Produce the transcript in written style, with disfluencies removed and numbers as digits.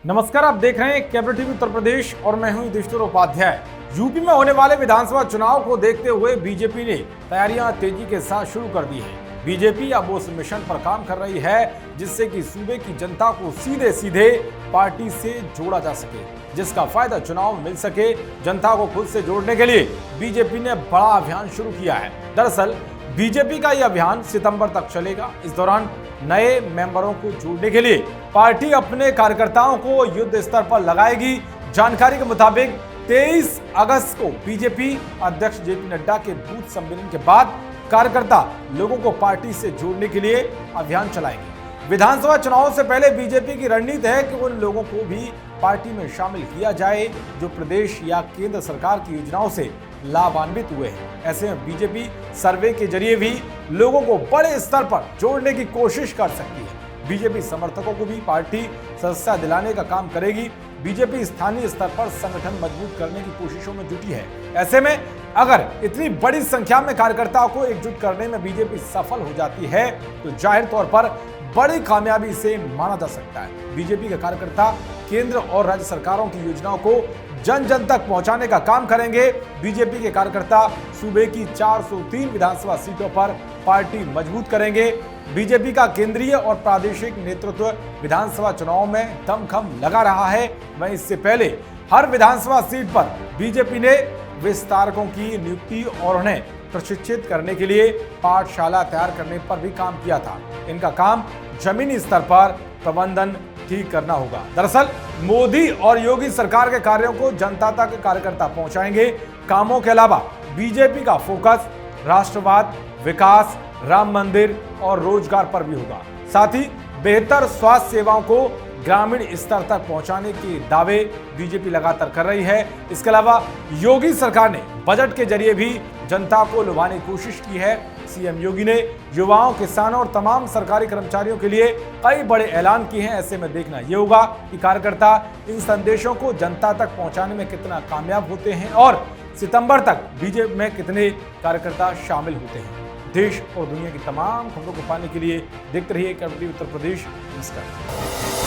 नमस्कार, आप देख रहे हैं कैपिटल टीवी उत्तर प्रदेश और मैं हूं युधिष्ठिर उपाध्याय। यूपी में होने वाले विधानसभा चुनाव को देखते हुए बीजेपी ने तैयारियां तेजी के साथ शुरू कर दी है। बीजेपी अब उस मिशन पर काम कर रही है जिससे कि सूबे की जनता को सीधे सीधे पार्टी से जोड़ा जा सके, जिसका फायदा चुनाव में मिल सके। जनता को खुद से जोड़ने के लिए बीजेपी ने बड़ा अभियान शुरू किया है। दरअसल बीजेपी का यह अभियान सितंबर तक चलेगा। इस दौरान नए मेंबरों को जोड़ने के लिए पार्टी अपने कार्यकर्ताओं को युद्ध स्तर पर लगाएगी। जानकारी के मुताबिक 23 अगस्त को बीजेपी अध्यक्ष जेपी नड्डा के बूथ सम्मेलन के बाद कार्यकर्ता लोगों को पार्टी से जोड़ने के लिए अभियान चलाएंगे। विधानसभा चुनाव से पहले बीजेपी की रणनीति है कि उन लोगों को भी पार्टी में शामिल किया जाए जो प्रदेश या केंद्र सरकार की योजनाओं से लाभान्वित हुए हैं। ऐसे में बीजेपी सर्वे के जरिए भी लोगों को बड़े स्तर पर जोड़ने की कोशिश कर सकती है। बीजेपी समर्थकों को भी पार्टी सदस्यता दिलाने का काम करेगी। बीजेपी स्थानीय स्तर पर संगठन मजबूत करने की कोशिशों में जुटी है। ऐसे में अगर इतनी बड़ी संख्या में कार्यकर्ताओं को एकजुट करने में बीजेपी सफल हो जाती है तो जाहिर तौर पर बड़ी कामयाबी से माना जा सकता है। बीजेपी के कार्यकर्ता केंद्र और राज्य सरकारों की योजनाओं को जन जन तक पहुंचाने का काम करेंगे। बीजेपी के कार्यकर्ता सूबे की 403 विधानसभा सीटों पर पार्टी मजबूत करेंगे। बीजेपी का केंद्रीय और प्रादेशिक नेतृत्व विधानसभा चुनाव में दमखम लगा रहा है। वहीं इससे पहले हर विधानसभा सीट पर बीजेपी ने विस्तारकों की नियुक्ति और उन्हें प्रशिक्षित करने के लिए पाठशाला तैयार करने पर भी काम किया था। इनका काम जमीनी स्तर पर प्रबंधन ठीक करना होगा। दरअसल मोदी और योगी सरकार के कार्यों को जनता तक कार्यकर्ता पहुंचाएंगे। कामों के अलावा बीजेपी का फोकस राष्ट्रवाद, विकास, राम मंदिर और रोजगार पर भी होगा। साथ ही बेहतर स्वास्थ्य सेवाओं को ग्रामीण स्तर तक पहुंचाने के दावे बीजेपी लगातार कर रही है। इसके अलावा योगी सरकार ने बजट के जरिए भी जनता को लुभाने की कोशिश की है। सीएम योगी ने युवाओं, किसानों और तमाम सरकारी कर्मचारियों के लिए कई बड़े ऐलान किए हैं। ऐसे में देखना यह होगा कि कार्यकर्ता इन संदेशों को जनता तक पहुंचाने में कितना कामयाब होते हैं और सितंबर तक बीजेपी में कितने कार्यकर्ता शामिल होते हैं। देश और दुनिया की तमाम खबरों को पाने के लिए देखते रहिए कैपिटल टीवी उत्तर प्रदेश। नमस्कार।